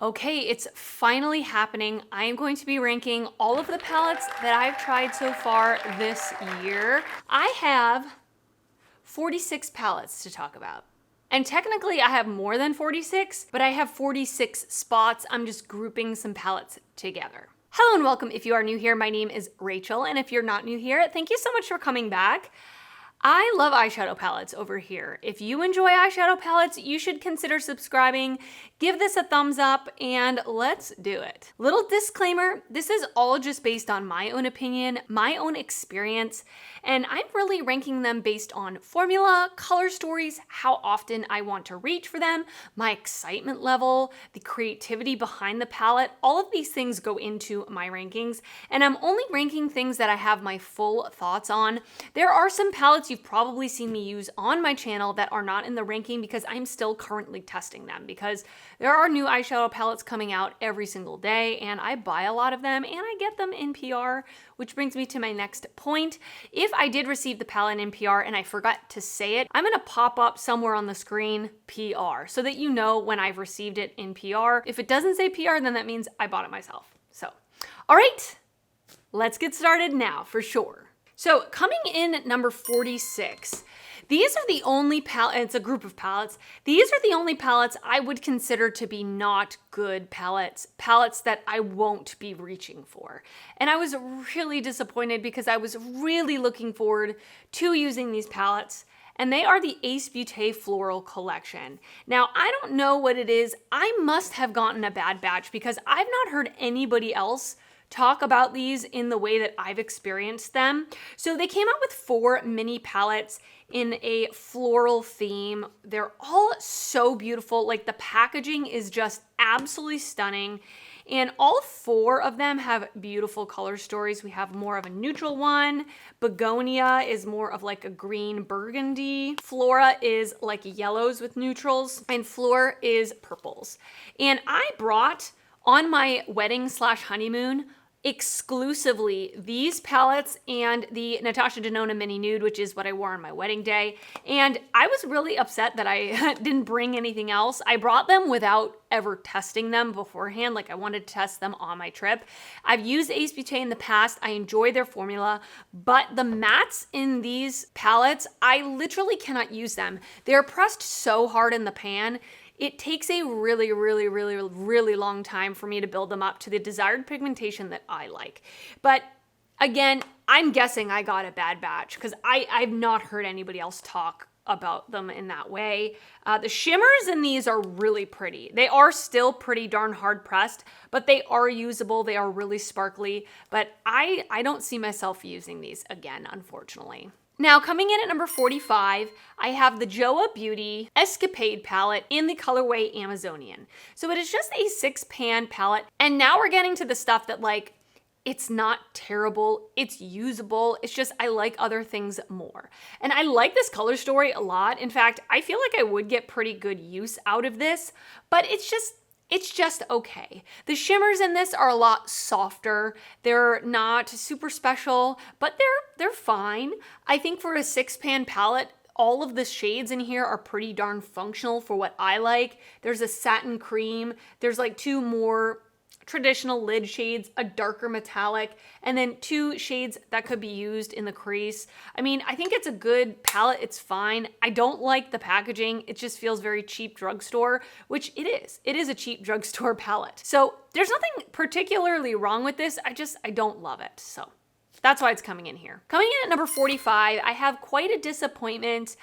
Okay, it's finally happening. I am going to be ranking all of the palettes that I've tried so far this year. I have 46 palettes to talk about. And technically I have more than 46, but I have 46 spots. I'm just grouping some palettes together. Hello and welcome. If you are new here, my name is Rachel. And if you're not new here, thank you so much for coming back. I love eyeshadow palettes over here. If you enjoy eyeshadow palettes, you should consider subscribing, give this a thumbs up, and let's do it. Little disclaimer, this is all just based on my own opinion, my own experience, and I'm really ranking them based on formula, color stories, how often I want to reach for them, my excitement level, the creativity behind the palette. All of these things go into my rankings, and I'm only ranking things that I have my full thoughts on. There are some palettes you've probably seen me use on my channel that are not in the ranking because I'm still currently testing them, because there are new eyeshadow palettes coming out every single day and I buy a lot of them and I get them in PR, which brings me to my next point. If I did receive the palette in PR and I forgot to say it, I'm gonna pop up somewhere on the screen PR so that you know when I've received it in PR. If it doesn't say PR, then that means I bought it myself. So, all right, let's get started now for sure. So coming in at number 46, these are the only it's a group of palettes. These are the only palettes I would consider to be not good palettes that I won't be reaching for. And I was really disappointed because I was really looking forward to using these palettes. And they are the Ace Beaute Floral collection. Now, I don't know what it is. I must have gotten a bad batch because I've not heard anybody else talk about these in the way that I've experienced them. So they came out with 4 mini palettes in a floral theme. They're all so beautiful. Like, the packaging is just absolutely stunning. And all 4 of them have beautiful color stories. We have more of a neutral one. Begonia is more of like a green burgundy. Flora is like yellows with neutrals. And Flora is purples. And I brought on my wedding/honeymoon exclusively these palettes and the Natasha Denona Mini Nude, which is what I wore on my wedding day. And I was really upset that I didn't bring anything else. I brought them without ever testing them beforehand. Like, I wanted to test them on my trip. I've used Ace Beaute in the past. I enjoy their formula, but the mattes in these palettes, I literally cannot use them. They're pressed so hard in the pan. It takes a really long time for me to build them up to the desired pigmentation that I like. But again, I'm guessing I got a bad batch because I've not heard anybody else talk about them in that way. The shimmers in these are really pretty. They are still pretty darn hard pressed, but they are usable. They are really sparkly, but I don't see myself using these again, unfortunately. Now, coming in at number 45, I have the Joa Beauty Escapade palette in the colorway Amazonian. So it is just a 6-pan palette, and now we're getting to the stuff that, like, it's not terrible, it's usable, it's just I like other things more. And I like this color story a lot. In fact, I feel like I would get pretty good use out of this, but it's just okay. The shimmers in this are a lot softer. They're not super special, but they're fine. I think for a 6-pan palette, all of the shades in here are pretty darn functional for what I like. There's a satin cream. There's like 2 more traditional lid shades, a darker metallic, and then 2 shades that could be used in the crease. I mean, I think it's a good palette. It's fine. I don't like the packaging. It just feels very cheap drugstore, which it is. It is a cheap drugstore palette. So there's nothing particularly wrong with this. I don't love it. So that's why it's coming in here. Coming in at number 45, I have quite a disappointment.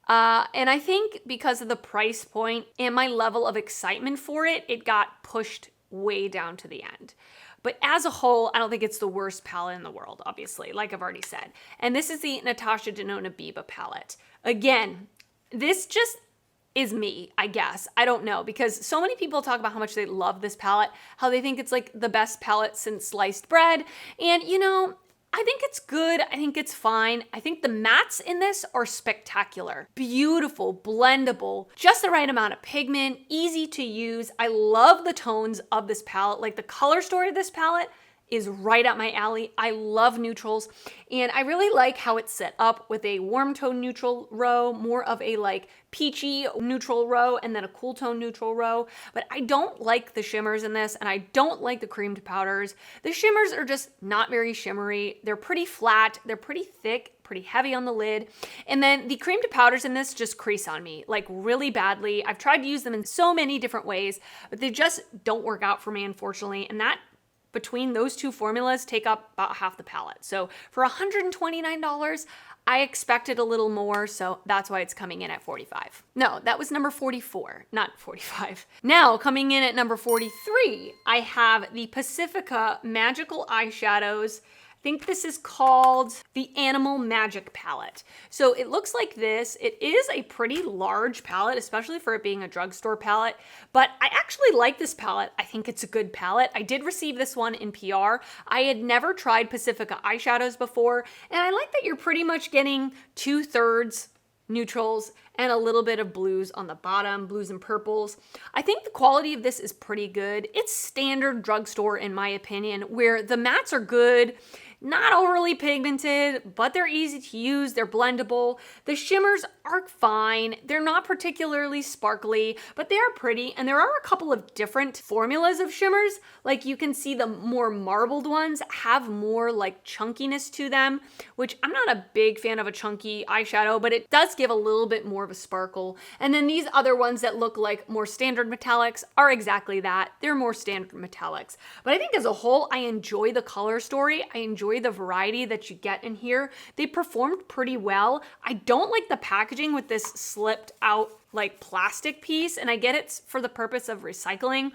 And I think because of the price point and my level of excitement for it, it got pushed way down to the end. But as a whole, I don't think it's the worst palette in the world, obviously, like I've already said. And this is the Natasha Denona Biba palette. Again, this just is me, I guess. I don't know, because so many people talk about how much they love this palette, how they think it's like the best palette since sliced bread. And you know, I think it's good. I think it's fine. I think the mattes in this are spectacular. Beautiful, blendable, just the right amount of pigment, easy to use. I love the tones of this palette. Like, the color story of this palette is right up my alley. I love neutrals, and I really like how it's set up with a warm tone neutral row, more of a like peachy neutral row, and then a cool tone neutral row. But I don't like the shimmers in this, and I don't like the creamed powders. The shimmers are just not very shimmery. They're pretty flat, they're pretty thick, pretty heavy on the lid. And then the creamed powders in this just crease on me, like really badly. I've tried to use them in so many different ways, but they just don't work out for me, unfortunately. And that, between those two formulas, take up about half the palette. So for $129, I expected a little more, so that's why it's coming in at 45. No, that was number 44, not 45. Now, coming in at number 43, I have the Pacifica Magical Eyeshadows. I think this is called the Animal Magic palette. So it looks like this. It is a pretty large palette, especially for it being a drugstore palette, but I actually like this palette. I think it's a good palette. I did receive this one in PR. I had never tried Pacifica eyeshadows before, and I like that you're pretty much getting 2/3 neutrals and a little bit of blues on the bottom, blues and purples. I think the quality of this is pretty good. It's standard drugstore in my opinion, where the mattes are good, not overly pigmented, but they're easy to use, they're blendable. The shimmers are fine. They're not particularly sparkly, but they are pretty, and there are a couple of different formulas of shimmers. Like you can see the more marbled ones have more like chunkiness to them, which I'm not a big fan of a chunky eyeshadow, but it does give a little bit more of a sparkle. And then these other ones that look like more standard metallics are exactly that. They're more standard metallics. But I think as a whole, I enjoy the color story. I enjoy the variety that you get in here. They performed pretty well. I don't like the packaging with this slipped out like plastic piece, and I get it's for the purpose of recycling,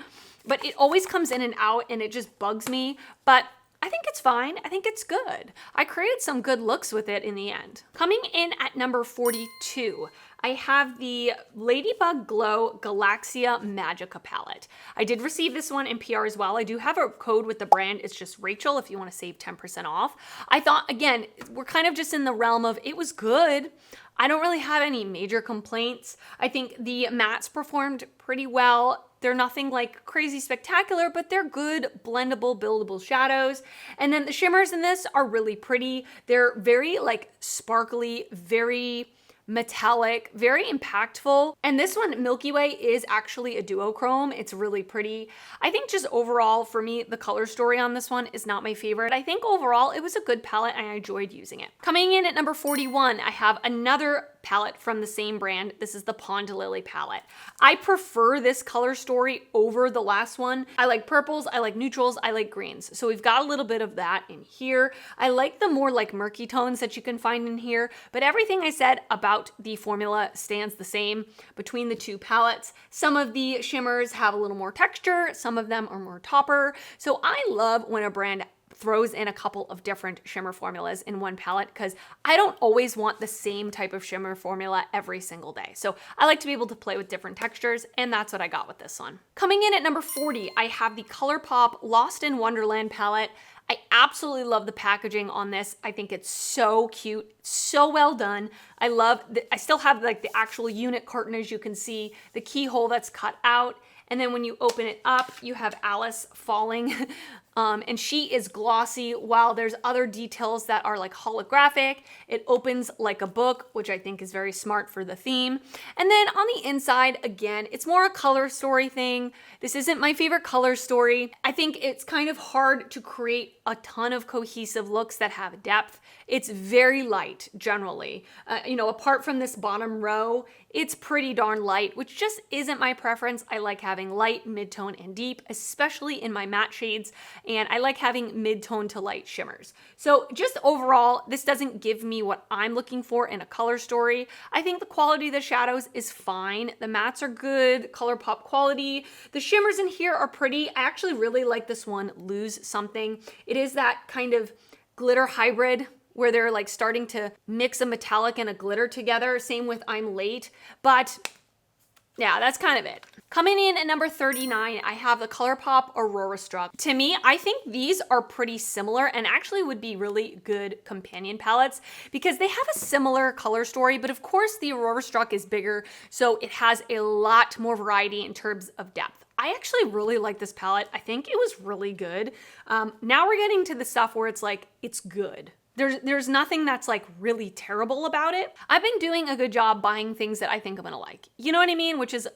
but it always comes in and out and it just bugs me. But I think it's fine. I think it's good. I created some good looks with it in the end. Coming in at number 42, I have the Ladybug Glow Galaxia Magica palette. I did receive this one in PR as well. I do have a code with the brand. It's just Rachel if you want to save 10% off. I thought, again, we're kind of just in the realm of it was good. I don't really have any major complaints. I think the mattes performed pretty well. They're nothing like crazy spectacular, but they're good, blendable, buildable shadows. And then the shimmers in this are really pretty. They're very like sparkly, very metallic, very impactful. And this one, Milky Way, is actually a duochrome. It's really pretty. I think just overall, for me, the color story on this one is not my favorite. I think overall, it was a good palette and I enjoyed using it. Coming in at number 41, I have another palette from the same brand. This is the Pond Lily palette. I prefer this color story over the last one. I like purples, I like neutrals, I like greens. So we've got a little bit of that in here. I like the more like murky tones that you can find in here, but everything I said about the formula stands the same between the two palettes. Some of the shimmers have a little more texture, some of them are more topper. So I love when a brand throws in a couple of different shimmer formulas in one palette, because I don't always want the same type of shimmer formula every single day. So I like to be able to play with different textures, and that's what I got with this one. Coming in at number 40, I have the ColourPop Lost in Wonderland palette. I absolutely love the packaging on this. I think it's so cute, so well done. I still have like the actual unit carton, as you can see, the keyhole that's cut out. And then when you open it up, you have Alice falling. And she is glossy, while there's other details that are like holographic. It opens like a book, which I think is very smart for the theme. And then on the inside, again, it's more a color story thing. This isn't my favorite color story. I think it's kind of hard to create a ton of cohesive looks that have depth. It's very light generally. Apart from this bottom row, it's pretty darn light, which just isn't my preference. I like having light, mid-tone, and deep, especially in my matte shades, and I like having mid-tone to light shimmers. So just overall, this doesn't give me what I'm looking for in a color story. I think the quality of the shadows is fine. The mattes are good, ColourPop quality. The shimmers in here are pretty. I actually really like this one, Lose Something. It is that kind of glitter hybrid where they're like starting to mix a metallic and a glitter together. Same with I'm Late, but Yeah, that's kind of it. Coming in at number 39, I have the ColourPop Aurora Struck. To me, I think these are pretty similar and actually would be really good companion palettes because they have a similar color story, but of course the Aurora Struck is bigger, so it has a lot more variety in terms of depth. I actually really like this palette. I think it was really good. Now we're getting to the stuff where it's like, it's good. There's nothing that's like really terrible about it. I've been doing a good job buying things that I think I'm gonna like. You know what I mean? Which is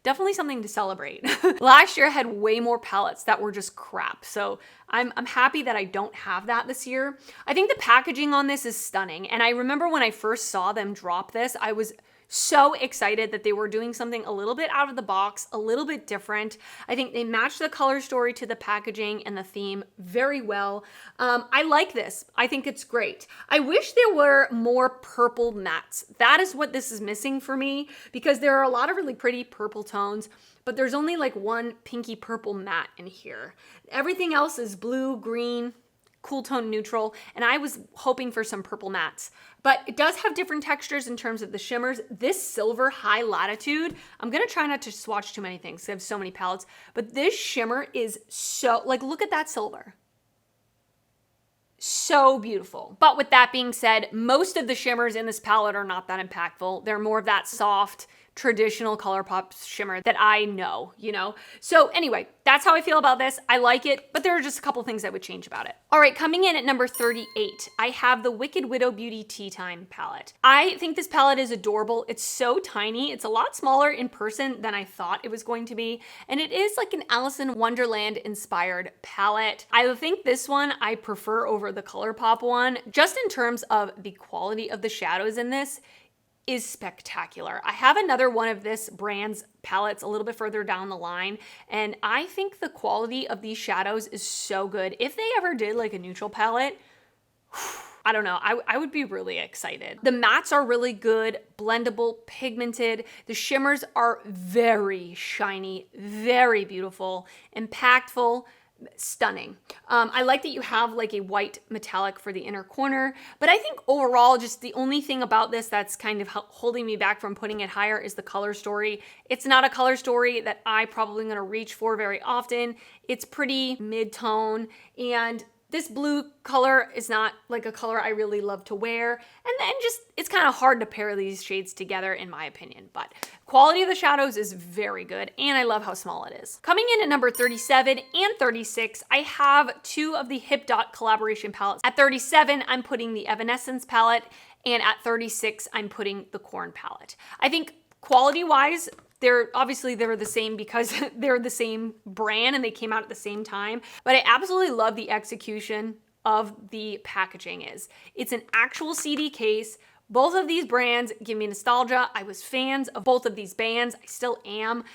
definitely something to celebrate. Last year I had way more palettes that were just crap. So I'm happy that I don't have that this year. I think the packaging on this is stunning. And I remember when I first saw them drop this, I was so excited that they were doing something a little bit out of the box, a little bit different. I think they matched the color story to the packaging and the theme very well. I like this. I think it's great. I wish there were more purple mattes. That is what this is missing for me because there are a lot of really pretty purple tones, but there's only like one pinky purple matte in here. Everything else is blue, green, cool tone neutral, and I was hoping for some purple mattes. But it does have different textures in terms of the shimmers. This silver high latitude, I'm gonna try not to swatch too many things because I have so many palettes, but this shimmer is so, like, look at that silver. So beautiful. But with that being said, most of the shimmers in this palette are not that impactful. They're more of that soft, traditional ColourPop shimmer that I know, you know? So anyway, that's how I feel about this. I like it, but there are just a couple things I would change about it. All right, coming in at number 38, I have the Wicked Widow Beauty Tea Time palette. I think this palette is adorable. It's so tiny. It's a lot smaller in person than I thought it was going to be. And it is like an Alice in Wonderland inspired palette. I think this one I prefer over the ColourPop one, just in terms of the quality of the shadows in this is spectacular. I have another one of this brand's palettes a little bit further down the line, and I think the quality of these shadows is so good. If they ever did like a neutral palette, I don't know, I would be really excited. The mattes are really good, blendable, pigmented. The shimmers are very shiny, very beautiful, impactful, stunning. I like that you have like a white metallic for the inner corner, but I think overall, just the only thing about this that's kind of holding me back from putting it higher is the color story. It's not a color story that I probably gonna reach for very often. It's pretty mid-tone, and this blue color is not like a color I really love to wear. And then just, it's kind of hard to pair these shades together in my opinion, but quality of the shadows is very good and I love how small it is. Coming in at number 37 and 36, I have two of the Hipdot collaboration palettes. At 37, I'm putting the Evanescence palette, and at 36, I'm putting the Korn palette. I think quality-wise, they're the same because they're the same brand and they came out at the same time. But I absolutely love the execution of the packaging is. It's an actual CD case. Both of these brands give me nostalgia. I was fans of both of these bands. I still am.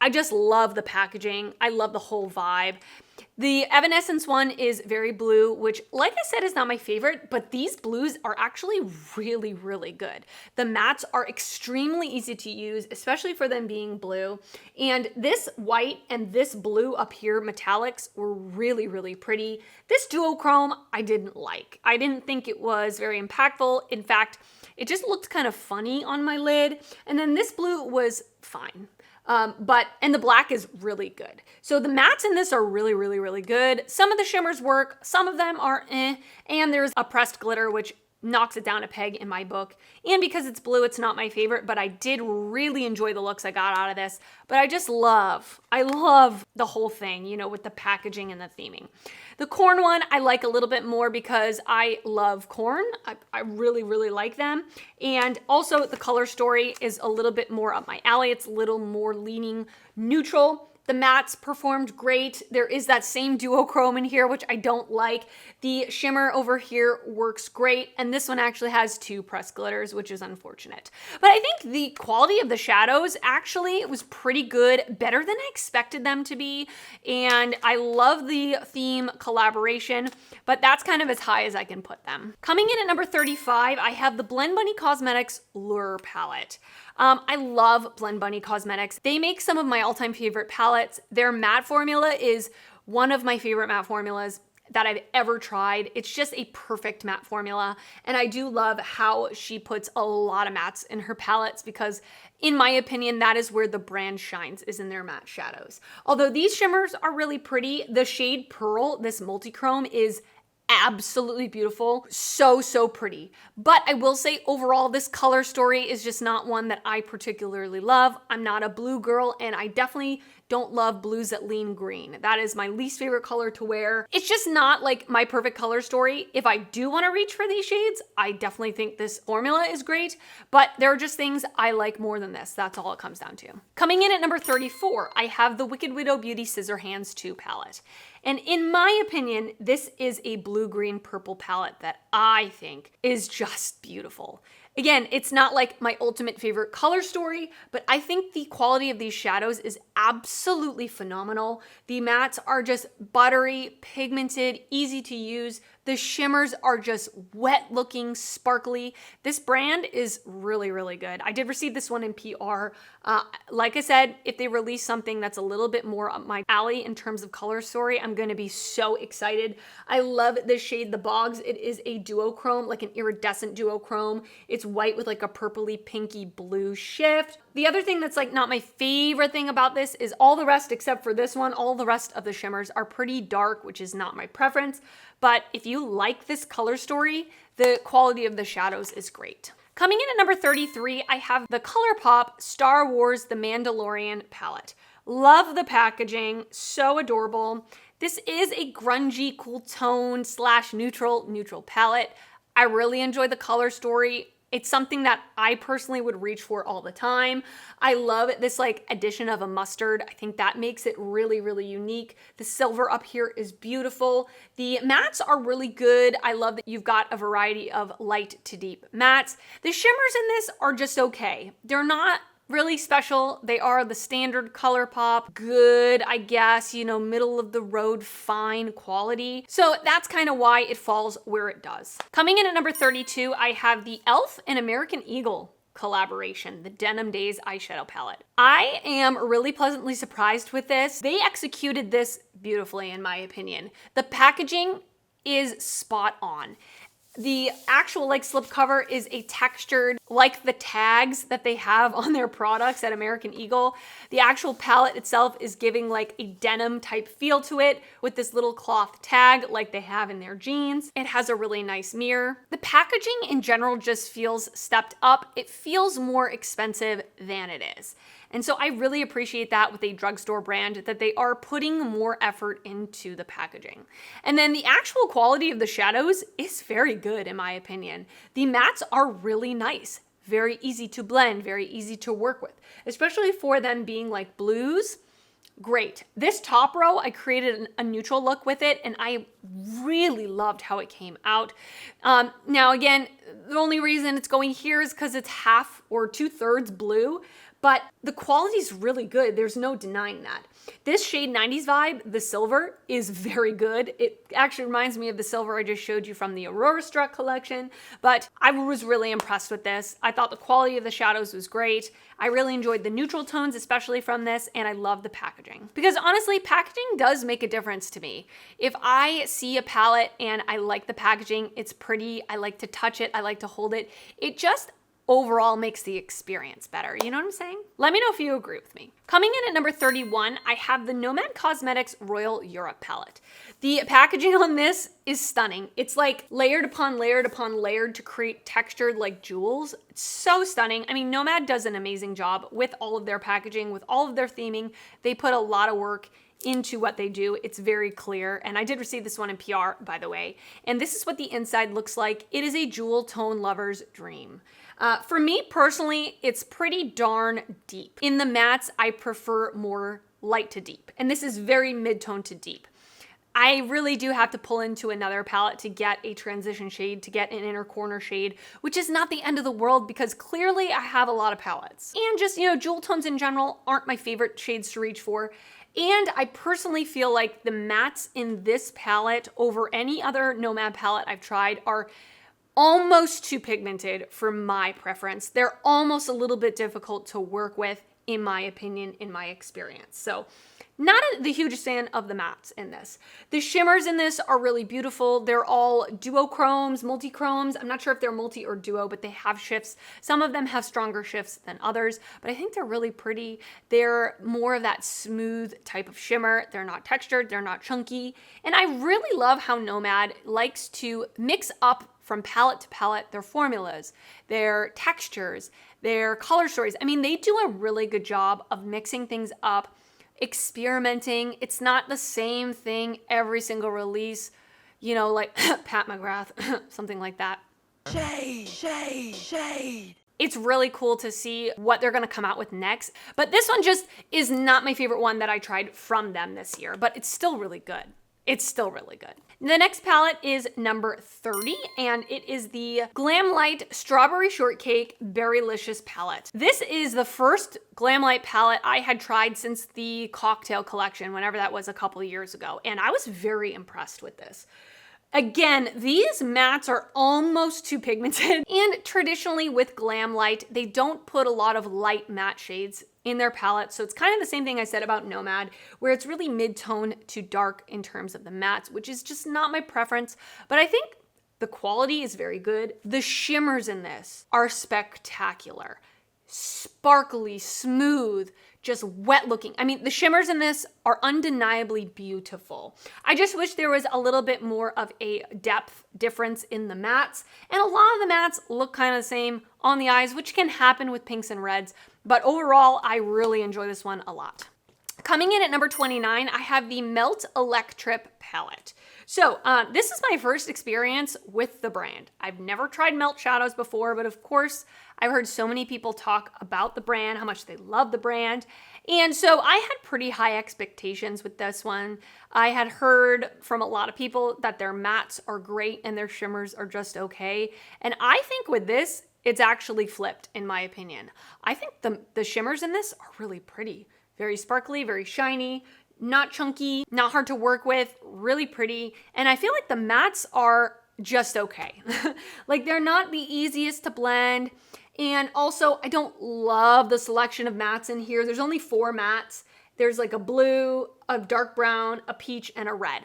I just love the packaging. I love the whole vibe. The Evanescence one is very blue, which, like I said, is not my favorite, but these blues are actually really, really good. The mattes are extremely easy to use, especially for them being blue. And this white and this blue up here, metallics, were really, really pretty. This duochrome, I didn't like. I didn't think it was very impactful. In fact, it just looked kind of funny on my lid. And then this blue was fine. And the black is really good. So the mattes in this are really, really, really good. Some of the shimmers work, some of them are and there's a pressed glitter, which knocks it down a peg in my book. And because it's blue, it's not my favorite, but I did really enjoy the looks I got out of this. But I love the whole thing, you know, with the packaging and the theming. The Korn one, I like a little bit more because I love Korn. I really, really like them. And also the color story is a little bit more up my alley. It's a little more leaning neutral. The mattes performed great. There is that same duochrome in here, which I don't like. The shimmer over here works great. And this one actually has two pressed glitters, which is unfortunate. But I think the quality of the shadows actually was pretty good, better than I expected them to be. And I love the theme collaboration, but that's kind of as high as I can put them. Coming in at number 35, I have the Blend Bunny Cosmetics Lure palette. I love Blend Bunny Cosmetics. They make some of my all-time favorite palettes. Their matte formula is one of my favorite matte formulas. that I've ever tried. It's just a perfect matte formula. And I do love how she puts a lot of mattes in her palettes because in my opinion, that is where the brand shines, is in their matte shadows. Although these shimmers are really pretty, the shade Pearl, this multi-chrome, is absolutely beautiful. So, so pretty. But I will say overall, this color story is just not one that I particularly love. I'm not a blue girl, and I definitely don't love blues that lean green. That is my least favorite color to wear. It's just not like my perfect color story. If I do want to reach for these shades, I definitely think this formula is great, but there are just things I like more than this. That's all it comes down to. Coming in at number 34, I have the Wicked Widow Beauty Scissorhands 2 palette. And in my opinion, this is a blue-green purple palette that I think is just beautiful. Again, it's not like my ultimate favorite color story, but I think the quality of these shadows is absolutely phenomenal. The mattes are just buttery, pigmented, easy to use. The shimmers are just wet looking, sparkly. This brand is really, really good. I did receive this one in PR. Like I said, if they release something that's a little bit more up my alley in terms of color story, I'm gonna be so excited. I love this shade, the Bogs. It is a duochrome, like an iridescent duochrome. It's white with like a purpley pinky blue shift. The other thing that's like not my favorite thing about this is all the rest except for this one, all the rest of the shimmers are pretty dark, which is not my preference. But if you like this color story, the quality of the shadows is great. Coming in at number 33, I have the ColourPop Star Wars The Mandalorian palette. Love the packaging, so adorable. This is a grungy, cool tone / neutral palette. I really enjoy the color story. It's something that I personally would reach for all the time. I love this like addition of a mustard. I think that makes it really, really unique. The silver up here is beautiful. The mattes are really good. I love that you've got a variety of light to deep mattes. The shimmers in this are just okay. They're not really special. They are the standard ColourPop, good, I guess, you know, middle of the road, fine quality. So that's kind of why it falls where it does. Coming in at number 32, I have the e.l.f. and American Eagle collaboration, the Denim Daze eyeshadow palette. I am really pleasantly surprised with this. They executed this beautifully, in my opinion. The packaging is spot on. The actual like slipcover is a textured, like the tags that they have on their products at American Eagle. The actual palette itself is giving like a denim type feel to it with this little cloth tag like they have in their jeans. It has a really nice mirror. The packaging in general just feels stepped up. It feels more expensive than it is. And so I really appreciate that with a drugstore brand, that they are putting more effort into the packaging. And then the actual quality of the shadows is very good in my opinion. The mattes are really nice, very easy to blend, very easy to work with, especially for them being like blues. Great. This top row, I created a neutral look with it and I really loved how it came out. Now again, the only reason it's going here is because it's half or 2/3 blue, but the quality is really good. There's no denying that. This shade 90s Vibe, the silver, is very good. It actually reminds me of the silver I just showed you from the Aurora Struck collection, but I was really impressed with this. I thought the quality of the shadows was great. I really enjoyed the neutral tones, especially from this, and I love the packaging. Because honestly, packaging does make a difference to me. If I see a palette and I like the packaging, it's pretty, I like to touch it, I like to hold it, it just overall makes the experience better. You know what I'm saying? Let me know if you agree with me. Coming in at number 31, I have the Nomad Cosmetics Royal Europe palette. The packaging on this is stunning. It's like layered upon layered upon layered to create textured like jewels. It's so stunning. I mean, Nomad does an amazing job with all of their packaging, with all of their theming. They put a lot of work into what they do. It's very clear. And I did receive this one in PR, by the way. And this is what the inside looks like. It is a jewel tone lover's dream. For me personally, it's pretty darn deep. In the mattes, I prefer more light to deep. And this is very mid-tone to deep. I really do have to pull into another palette to get a transition shade, to get an inner corner shade, which is not the end of the world because clearly I have a lot of palettes. And just, you know, jewel tones in general aren't my favorite shades to reach for. And I personally feel like the mattes in this palette over any other Nomad palette I've tried are almost too pigmented for my preference. They're almost a little bit difficult to work with, in my opinion, in my experience. So Not the hugest fan of the mattes in this. The shimmers in this are really beautiful. They're all duochromes, multi-chromes. I'm not sure if they're multi or duo, but they have shifts. Some of them have stronger shifts than others, but I think they're really pretty. They're more of that smooth type of shimmer. They're not textured, they're not chunky. And I really love how Nomad likes to mix up from palette to palette their formulas, their textures, their color stories. I mean, they do a really good job of mixing things up, experimenting. It's not the same thing every single release, you know, like Pat McGrath, something like that. Shade, shade, shade. It's really cool to see what they're gonna come out with next. But this one just is not my favorite one that I tried from them this year, but it's still really good. It's still really good. The next palette is number 30, and it is the Glamlite Strawberry Shortcake Berrylicious palette. This is the first Glamlite palette I had tried since the cocktail collection, whenever that was a couple of years ago, and I was very impressed with this. Again, these mattes are almost too pigmented, and traditionally with Glamlite, they don't put a lot of light matte shades in their palette, so it's kind of the same thing I said about Nomad, where it's really mid-tone to dark in terms of the mattes, which is just not my preference, but I think the quality is very good. The shimmers in this are spectacular. Sparkly, smooth, just wet looking. I mean, the shimmers in this are undeniably beautiful. I just wish there was a little bit more of a depth difference in the mattes, and a lot of the mattes look kind of the same on the eyes, which can happen with pinks and reds, but overall, I really enjoy this one a lot. Coming in at number 29, I have the Melt Electrip palette. So this is my first experience with the brand. I've never tried Melt Shadows before, but of course, I've heard so many people talk about the brand, how much they love the brand. And so I had pretty high expectations with this one. I had heard from a lot of people that their mattes are great and their shimmers are just okay. And I think with this, it's actually flipped in my opinion. I think the shimmers in this are really pretty. Very sparkly, very shiny, not chunky, not hard to work with, really pretty. And I feel like the mattes are just okay. Like they're not the easiest to blend. And also I don't love the selection of mattes in here. There's only 4 mattes. There's like a blue, a dark brown, a peach, and a red.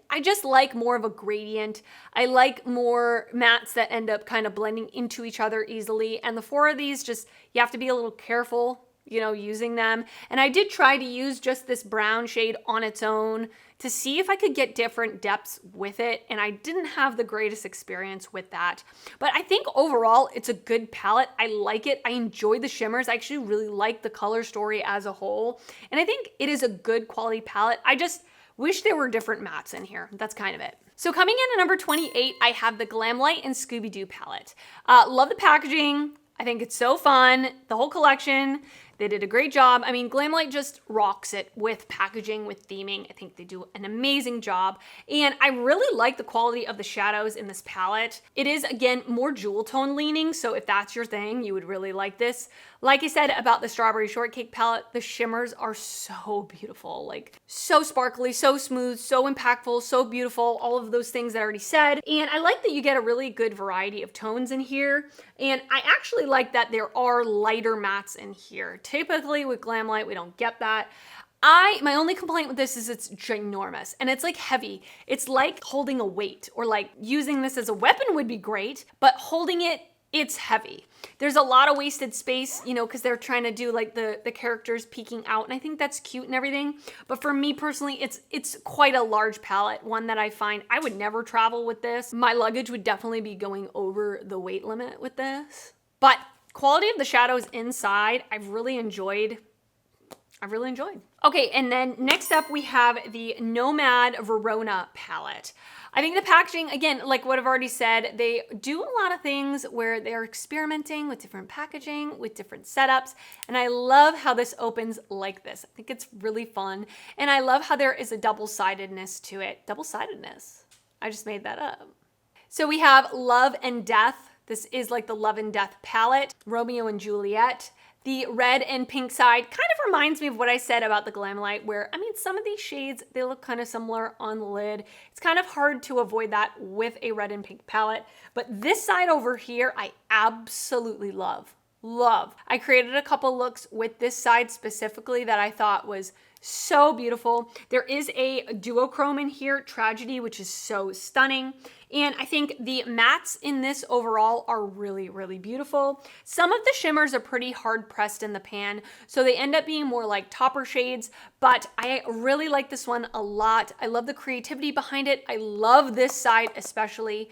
I just like more of a gradient. I like more mattes that end up kind of blending into each other easily. And the 4 of these, just, you have to be a little careful, you know, using them. And I did try to use just this brown shade on its own to see if I could get different depths with it. And I didn't have the greatest experience with that. But I think overall, it's a good palette. I like it. I enjoy the shimmers. I actually really like the color story as a whole. And I think it is a good quality palette. I just wish there were different mattes in here. That's kind of it. So coming in at number 28, I have the Glamlite and Scooby Doo palette. Love the packaging. I think it's so fun. The whole collection, they did a great job. I mean, Glamlite just rocks it with packaging, with theming. I think they do an amazing job. And I really like the quality of the shadows in this palette. It is, again, more jewel tone leaning. So if that's your thing, you would really like this. Like I said about the Strawberry Shortcake palette, the shimmers are so beautiful. Like so sparkly, so smooth, so impactful, so beautiful. All of those things I already said. And I like that you get a really good variety of tones in here. And I actually like that there are lighter mattes in here. Typically with Glamlite, we don't get that. My only complaint with this is it's ginormous and it's like heavy. It's like holding a weight, or like using this as a weapon would be great, but holding it, it's heavy. There's a lot of wasted space, you know, because they're trying to do like the characters peeking out, and I think that's cute and everything. But for me personally, it's quite a large palette, one that I find I would never travel with this. My luggage would definitely be going over the weight limit with this. But quality of the shadows inside, I've really enjoyed. Okay, and then next up we have the Nomad Verona palette. I think the packaging, again, like what I've already said, they do a lot of things where they're experimenting with different packaging, with different setups, and I love how this opens like this. I think it's really fun, and I love how there is a double-sidedness to it. Double-sidedness? I just made that up. So we have Love and Death. This is like the Love and Death palette. Romeo and Juliet. The red and pink side kind of reminds me of what I said about the Glamlite, where, I mean, some of these shades, they look kind of similar on the lid. It's kind of hard to avoid that with a red and pink palette. But this side over here, I absolutely love. I created a couple looks with this side specifically that I thought was So beautiful. There is a duochrome in here, Tragedy, which is so stunning. And I think the mattes in this overall are really, really beautiful. Some of the shimmers are pretty hard pressed in the pan, so they end up being more like topper shades, but I really like this one a lot. I love the creativity behind it. I love this side especially,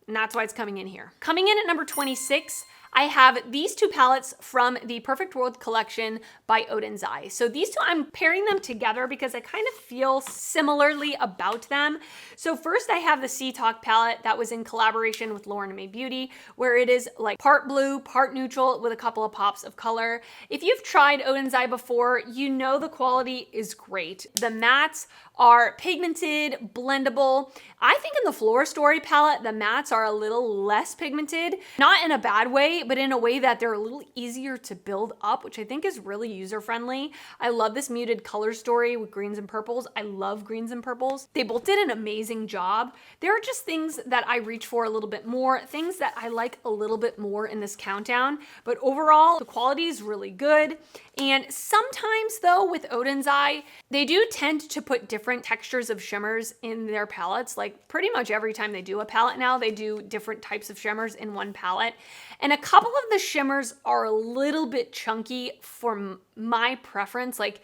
and that's why it's coming in here. Coming in at number 26, I have these two palettes from the Perfect World collection by Oden's Eye. So these two, I'm pairing them together because I kind of feel similarly about them. So first I have the Sea Talk palette that was in collaboration with Lauren May Beauty, where it is like part blue, part neutral with a couple of pops of color. If you've tried Oden's Eye before, you know the quality is great. The mattes are pigmented, blendable. I think in the Flora Story palette, the mattes are a little less pigmented, not in a bad way, but in a way that they're a little easier to build up, which I think is really user-friendly. I love this muted color story with greens and purples. I love greens and purples. They both did an amazing job. There are just things that I reach for a little bit more, things that I like a little bit more in this countdown, but overall, the quality is really good. And sometimes though, with Oden's Eye, they do tend to put different textures of shimmers in their palettes. Like pretty much every time they do a palette now, they do different types of shimmers in one palette. And a couple of the shimmers are a little bit chunky for my preference. Like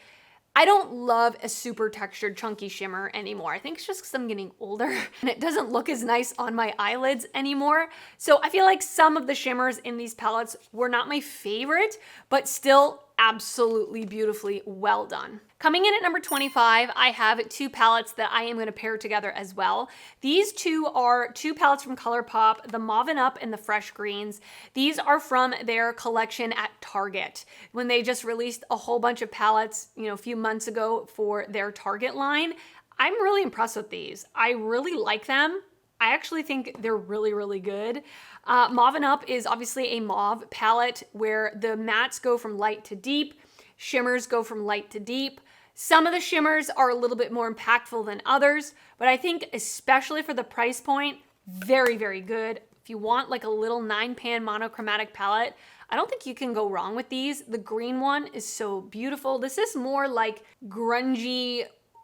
I don't love a super textured chunky shimmer anymore. I think it's just because I'm getting older and it doesn't look as nice on my eyelids anymore. So I feel like some of the shimmers in these palettes were not my favorite, but still absolutely beautifully well done. Coming in at number 25, I have two palettes that I am going to pair together as well. These two are two palettes from ColourPop, the Mauvin Up and the Fresh Greens. These are from their collection at Target when they just released a whole bunch of palettes, a few months ago for their Target line. I'm really impressed with these. I really like them. I actually think they're really, really good. Mauvin Up is obviously a mauve palette where the mattes go from light to deep, shimmers go from light to deep. Some of the shimmers are a little bit more impactful than others, but I think especially for the price point, very, very good. If you want like a little 9-pan monochromatic palette, I don't think you can go wrong with these. The green one is so beautiful. This is more like grungy,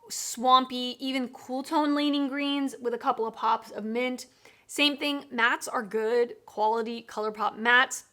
swampy, even cool tone leaning greens with a couple of pops of mint. Same thing, mattes are good, quality ColourPop mattes.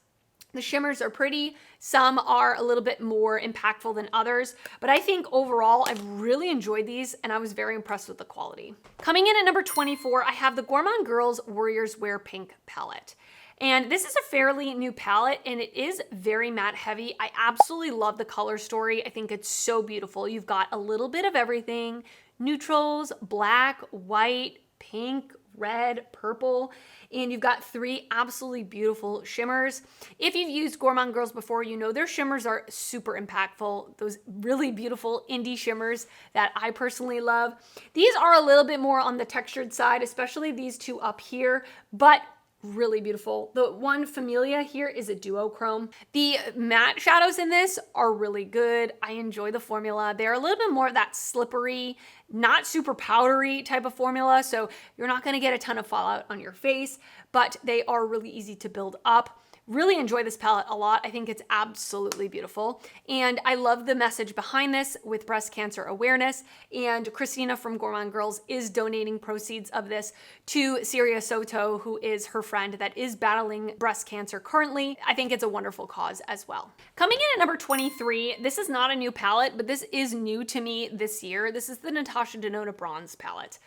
The shimmers are pretty. Some are a little bit more impactful than others, but I think overall I've really enjoyed these and I was very impressed with the quality. Coming in at number 24, I have the Gourmande Girls Warriors Wear Pink palette. And this is a fairly new palette and it is very matte heavy. I absolutely love the color story. I think it's so beautiful. You've got a little bit of everything, neutrals, black, white, pink, red, purple, and you've got three absolutely beautiful shimmers. If you've used Gourmande Girls before, you know their shimmers are super impactful. Those really beautiful indie shimmers that I personally love. These are a little bit more on the textured side, especially these two up here, but really beautiful. The one Familia here is a duochrome. The matte shadows in this are really good. I enjoy the formula. They're a little bit more of that slippery, not super powdery type of formula, so you're not gonna get a ton of fallout on your face, but they are really easy to build up. Really enjoy this palette a lot. I think it's absolutely beautiful. And I love the message behind this with breast cancer awareness. And Christina from Gourmande Girls is donating proceeds of this to Syria Soto, who is her friend that is battling breast cancer currently. I think it's a wonderful cause as well. Coming in at number 23, this is not a new palette, but this is new to me this year. This is the Natasha Denona Bronze palette.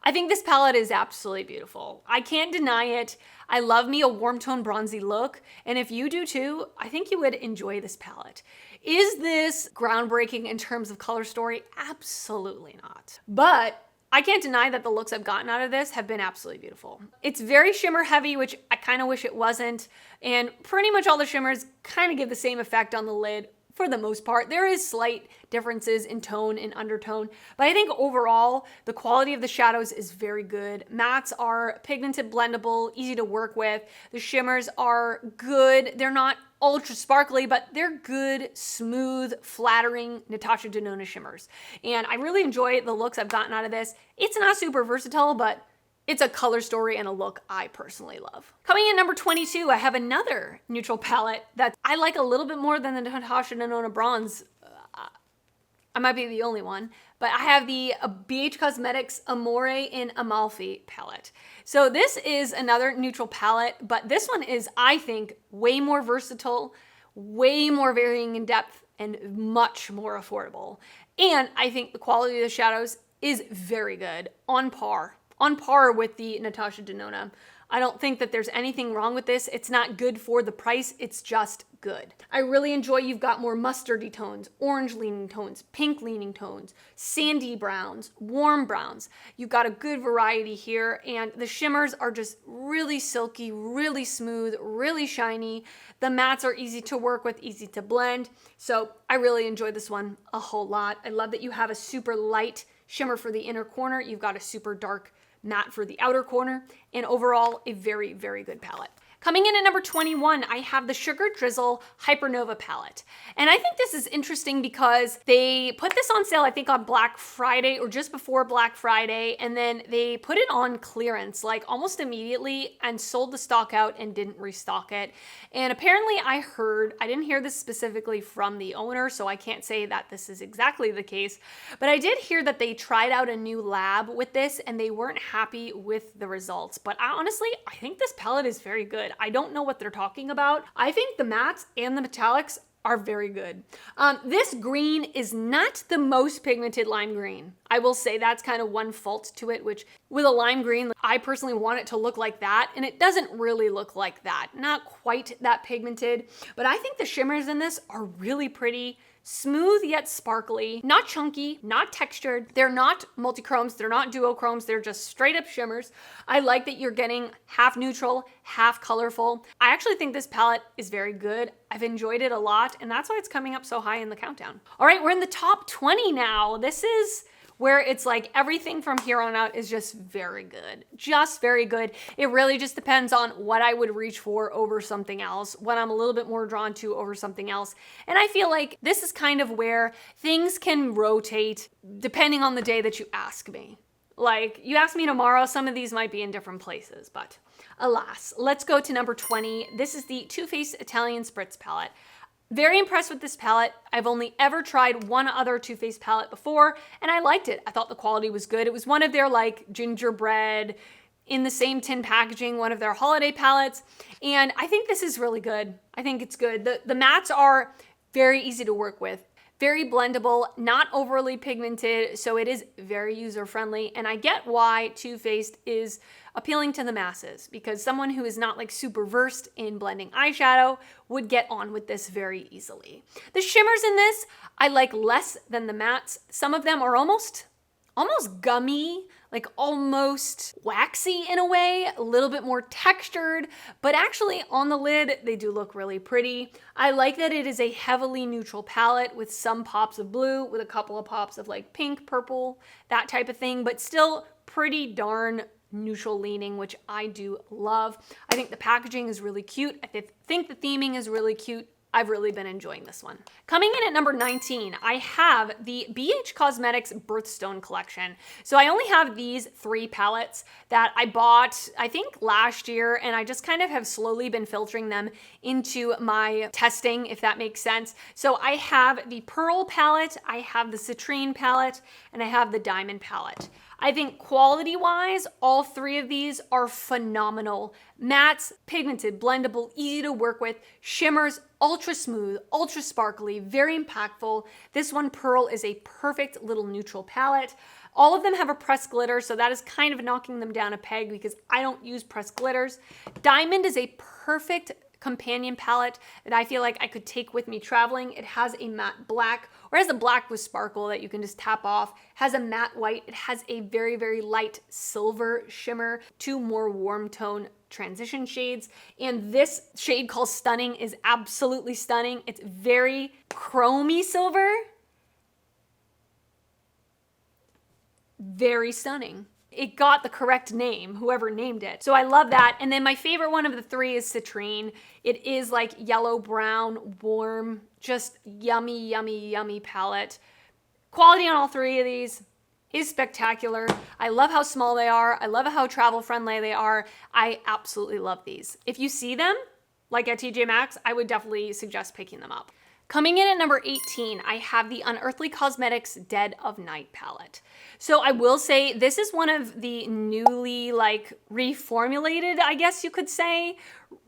I think this palette is absolutely beautiful. I can't deny it. I love me a warm tone bronzy look, and if you do too, I think you would enjoy this palette. Is this groundbreaking in terms of color story? Absolutely not. But I can't deny that the looks I've gotten out of this have been absolutely beautiful. It's very shimmer heavy, which I kind of wish it wasn't, and pretty much all the shimmers kind of give the same effect on the lid. For the most part, there is slight differences in tone and undertone, but I think overall, the quality of the shadows is very good. Mattes are pigmented, blendable, easy to work with. The shimmers are good. They're not ultra sparkly, but they're good, smooth, flattering Natasha Denona shimmers. And I really enjoy the looks I've gotten out of this. It's not super versatile, but it's a color story and a look I personally love. Coming in number 22, I have another neutral palette that I like a little bit more than the Natasha Denona Bronze. I might be the only one, but I have the BH Cosmetics Amore in Amalfi palette. So this is another neutral palette, but this one is, I think, way more versatile, way more varying in depth, and much more affordable. And I think the quality of the shadows is very good, on par with the Natasha Denona. I don't think that there's anything wrong with this. It's not good for the price, it's just good. I really enjoy you've got more mustardy tones, orange leaning tones, pink leaning tones, sandy browns, warm browns. You've got a good variety here, and the shimmers are just really silky, really smooth, really shiny. The mattes are easy to work with, easy to blend. So I really enjoy this one a whole lot. I love that you have a super light shimmer for the inner corner. You've got a super dark matte for the outer corner, and overall a very, very good palette. Coming in at number 21, I have the Sugar Drizzle Hypernova palette. And I think this is interesting because they put this on sale, I think on Black Friday or just before Black Friday, and then they put it on clearance like almost immediately and sold the stock out and didn't restock it. And apparently I didn't hear this specifically from the owner, so I can't say that this is exactly the case, but I did hear that they tried out a new lab with this and they weren't happy with the results. But honestly, I think this palette is very good. I don't know what they're talking about. I think the mattes and the metallics are very good. This green is not the most pigmented lime green. I will say that's kind of one fault to it, which with a lime green, I personally want it to look like that, and it doesn't really look like that. Not quite that pigmented, but I think the shimmers in this are really pretty. Smooth yet sparkly, not chunky, not textured. They're not multi-chromes, they're not duochromes, they're just straight up shimmers. I like that you're getting half neutral, half colorful. I actually think this palette is very good. I've enjoyed it a lot, and that's why it's coming up so high in the countdown. All right, we're in the top 20 now. This is where it's like everything from here on out is just very good. Just very good. It really just depends on what I would reach for over something else, what I'm a little bit more drawn to over something else. And I feel like this is kind of where things can rotate depending on the day that you ask me. Like, you ask me tomorrow, some of these might be in different places, but alas. Let's go to number 20. This is the Too Faced Italian Spritz palette. Very impressed with this palette. I've only ever tried one other Too Faced palette before, and I liked it. I thought the quality was good. It was one of their like gingerbread, in the same tin packaging, one of their holiday palettes, and I think this is really good. I think it's good. The mattes are very easy to work with. Very blendable, not overly pigmented, so it is very user-friendly, and I get why Too Faced is appealing to the masses, because someone who is not like super versed in blending eyeshadow would get on with this very easily. The shimmers in this, I like less than the mattes. Some of them are almost gummy, like almost waxy in a way, a little bit more textured, but actually on the lid, they do look really pretty. I like that it is a heavily neutral palette with some pops of blue, with a couple of pops of like pink, purple, that type of thing, but still pretty darn neutral leaning, which I do love. I think the packaging is really cute. I think the theming is really cute. I've really been enjoying this one. Coming in at number 19, I have the BH Cosmetics Birthstone collection. So I only have these 3 palettes that I bought, I think last year, and I just kind of have slowly been filtering them into my testing, if that makes sense. So I have the Pearl palette, I have the Citrine palette, and I have the Diamond palette. I think quality-wise, all 3 of these are phenomenal. Mattes, pigmented, blendable, easy to work with. Shimmers, ultra smooth, ultra sparkly, very impactful. This one, Pearl, is a perfect little neutral palette. All of them have a pressed glitter, so that is kind of knocking them down a peg because I don't use pressed glitters. Diamond is a perfect companion palette that I feel like I could take with me traveling. It has a matte black, or has a black with sparkle that you can just tap off, has a matte white, it has a very, very light silver shimmer, 2 more warm tone transition shades, and this shade called Stunning is absolutely stunning. It's very chromey silver, very stunning. It got the correct name, whoever named it. So I love that. And then my favorite one of the 3 is Citrine. It is like yellow brown, warm, just yummy, yummy, yummy palette. Quality on all 3 of these is spectacular. I love how small they are. I love how travel friendly they are. I absolutely love these. If you see them, like at TJ Maxx, I would definitely suggest picking them up. Coming in at number 18, I have the Unearthly Cosmetics Dead of Night palette. So I will say this is one of the newly reformulated, I guess you could say.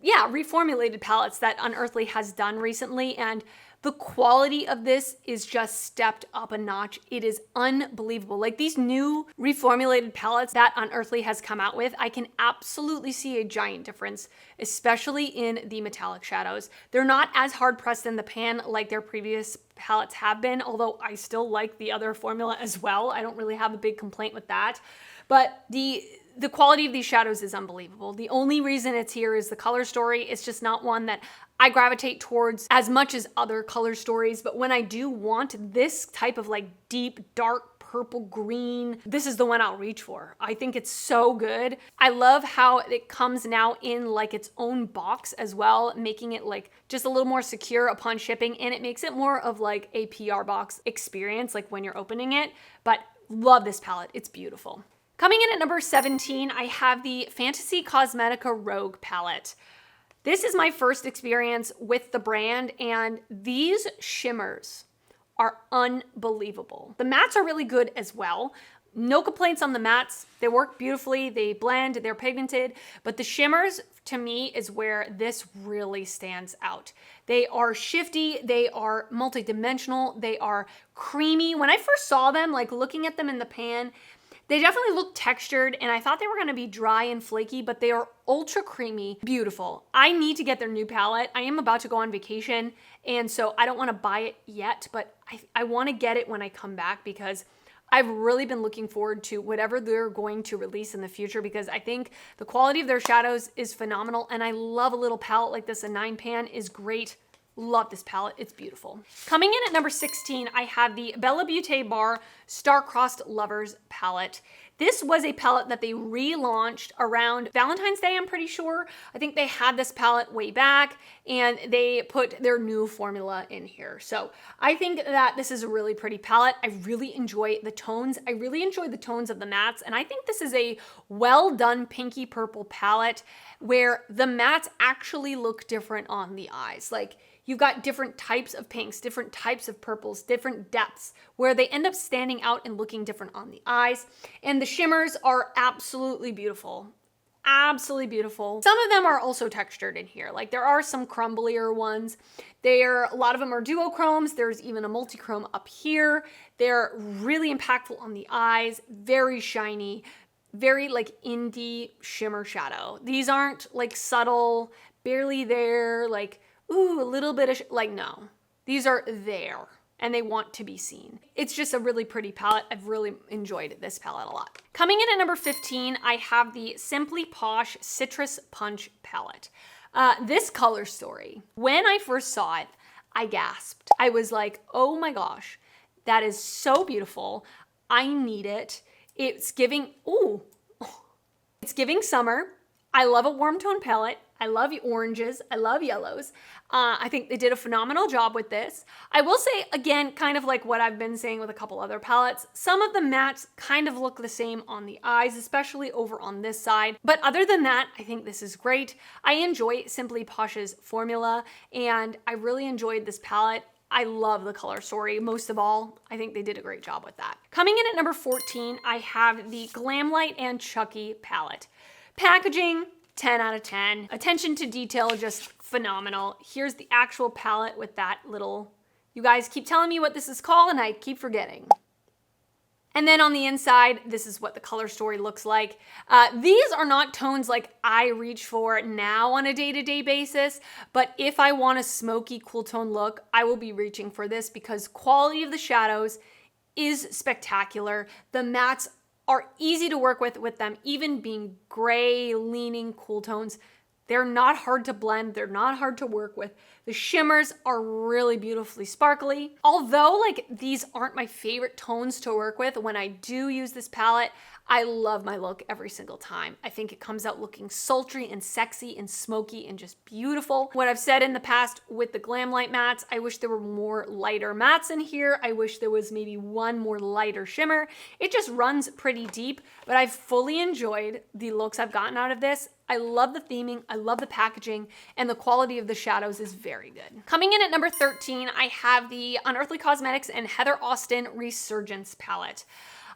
Yeah, reformulated palettes that Unearthly has done recently, and the quality of this is just stepped up a notch. It is unbelievable. Like these new reformulated palettes that Unearthly has come out with, I can absolutely see a giant difference, especially in the metallic shadows. They're not as hard pressed in the pan like their previous palettes have been, although I still like the other formula as well. I don't really have a big complaint with that. But the quality of these shadows is unbelievable. The only reason it's here is the color story. It's just not one that I gravitate towards as much as other color stories. But when I do want this type of deep, dark purple green, this is the one I'll reach for. I think it's so good. I love how it comes now in its own box as well, making it just a little more secure upon shipping. And it makes it more of a PR box experience, when you're opening it. But love this palette. It's beautiful. Coming in at number 17, I have the Fantasy Cosmetica Rogue palette. This is my first experience with the brand, and these shimmers are unbelievable. The mattes are really good as well. No complaints on the mattes. They work beautifully, they blend, they're pigmented, but the shimmers to me is where this really stands out. They are shifty, they are multidimensional, they are creamy. When I first saw them, looking at them in the pan, they definitely look textured, and I thought they were gonna be dry and flaky, but they are ultra creamy, beautiful. I need to get their new palette. I am about to go on vacation, and so I don't wanna buy it yet, but I wanna get it when I come back because I've really been looking forward to whatever they're going to release in the future because I think the quality of their shadows is phenomenal, and I love a little palette like this. A 9-pan is great. Love this palette, it's beautiful. Coming in at number 16, I have the Bella Beaute Bar Star-Crossed Lovers palette. This was a palette that they relaunched around Valentine's Day, I'm pretty sure. I think they had this palette way back and they put their new formula in here. So I think that this is a really pretty palette. I really enjoy the tones. I really enjoy the tones of the mattes, and I think this is a well done pinky purple palette where the mattes actually look different on the eyes. You've got different types of pinks, different types of purples, different depths, where they end up standing out and looking different on the eyes. And the shimmers are absolutely beautiful. Absolutely beautiful. Some of them are also textured in here. There are some crumblier ones. A lot of them are duochromes. There's even a multichrome up here. They're really impactful on the eyes, very shiny, very indie shimmer shadow. These aren't subtle, barely there, ooh, a little bit of, no. These are there, and they want to be seen. It's just a really pretty palette. I've really enjoyed this palette a lot. Coming in at number 15, I have the Simply Posh Citrus Punch palette. This color story, when I first saw it, I gasped. I was like, oh my gosh, that is so beautiful. I need it. It's giving, ooh, it's giving summer. I love a warm tone palette. I love oranges. I love yellows. I think they did a phenomenal job with this. I will say, again, kind of like what I've been saying with a couple other palettes, some of the mattes kind of look the same on the eyes, especially over on this side. But other than that, I think this is great. I enjoy Simply Posh's formula, and I really enjoyed this palette. I love the color story. Most of all, I think they did a great job with that. Coming in at number 14, I have the Glamlite and Chucky palette. Packaging, 10 out of 10. Attention to detail, just phenomenal. Here's the actual palette with that little, you guys keep telling me what this is called and I keep forgetting. And then on the inside, this is what the color story looks like. These are not tones I reach for now on a day-to-day basis, but if I want a smoky, cool tone look, I will be reaching for this because quality of the shadows is spectacular. The mattes are easy to work with them even being gray, leaning cool tones. They're not hard to blend. They're not hard to work with. The shimmers are really beautifully sparkly. Although these aren't my favorite tones to work with, when I do use this palette, I love my look every single time. I think it comes out looking sultry and sexy and smoky and just beautiful. What I've said in the past with the Glamlite mattes, I wish there were more lighter mattes in here. I wish there was maybe one more lighter shimmer. It just runs pretty deep, but I've fully enjoyed the looks I've gotten out of this. I love the theming, I love the packaging, and the quality of the shadows is very very good. Coming in at number 13, I have the Unearthly Cosmetics and Heather Austin Resurgence palette.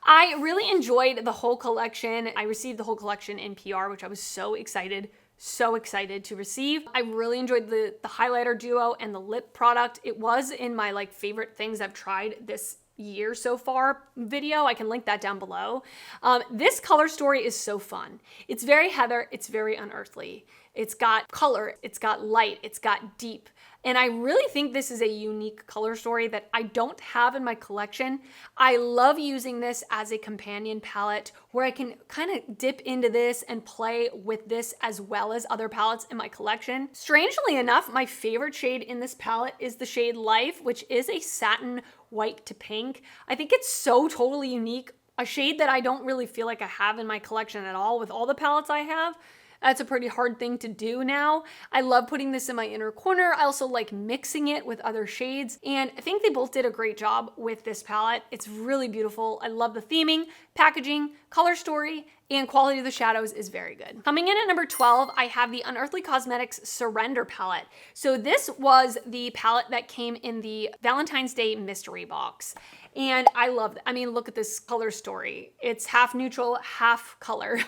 I really enjoyed the whole collection. I received the whole collection in PR, which I was so excited to receive. I really enjoyed the highlighter duo and the lip product. It was in my like favorite things I've tried this year so far video. I can link that down below. This color story is so fun. It's very Heather, it's very unearthly. It's got color, it's got light, it's got deep. And I really think this is a unique color story that I don't have in my collection. I love using this as a companion palette where I can kind of dip into this and play with this as well as other palettes in my collection. Strangely enough, my favorite shade in this palette is the shade Life, which is a satin white to pink. I think it's so totally unique, a shade that I don't really feel like I have in my collection at all with all the palettes I have. That's a pretty hard thing to do now. I love putting this in my inner corner. I also like mixing it with other shades, and I think they both did a great job with this palette. It's really beautiful. I love the theming, packaging, color story, and quality of the shadows is very good. Coming in at number 12, I have the Unearthly Cosmetics Surrender palette. So this was the palette that came in the Valentine's Day mystery box. And I love that. I mean, look at this color story. It's half neutral, half color.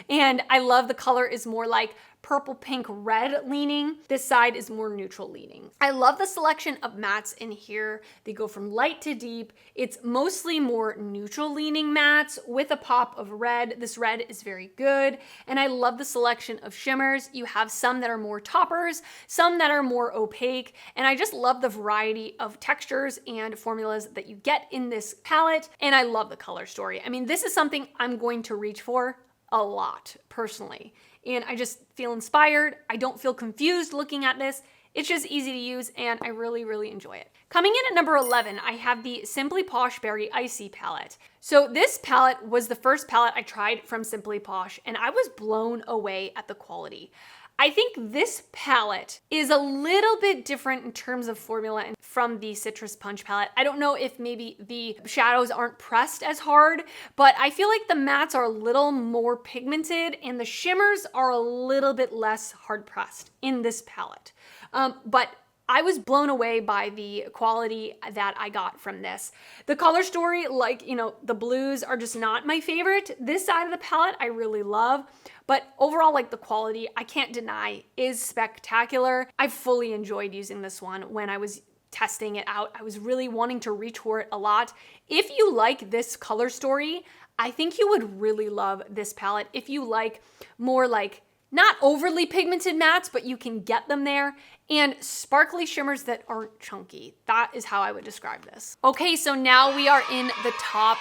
And I love the color is more like purple, pink, red leaning. This side is more neutral leaning. I love the selection of mattes in here. They go from light to deep. It's mostly more neutral leaning mattes with a pop of red. This red is very good. And I love the selection of shimmers. You have some that are more toppers, some that are more opaque. And I just love the variety of textures and formulas that you get in this palette. And I love the color story. I mean, this is something I'm going to reach for a lot personally. And I just feel inspired. I don't feel confused looking at this. It's just easy to use and I really, really enjoy it. Coming in at number 11, I have the Simply Posh Berry Icy palette. So this palette was the first palette I tried from Simply Posh and I was blown away at the quality. I think this palette is a little bit different in terms of formula and from the Citrus Punch palette. I don't know if maybe the shadows aren't pressed as hard, but I feel like the mattes are a little more pigmented and the shimmers are a little bit less hard pressed in this palette. But I was blown away by the quality that I got from this. The color story, like, you know, the blues are just not my favorite. This side of the palette I really love, but overall, like the quality, I can't deny, is spectacular. I fully enjoyed using this one when I was testing it out. I was really wanting to reach for it a lot. If you like this color story, I think you would really love this palette. If you like more like not overly pigmented mattes, but you can get them there, and sparkly shimmers that aren't chunky. That is how I would describe this. Okay, so now we are in the top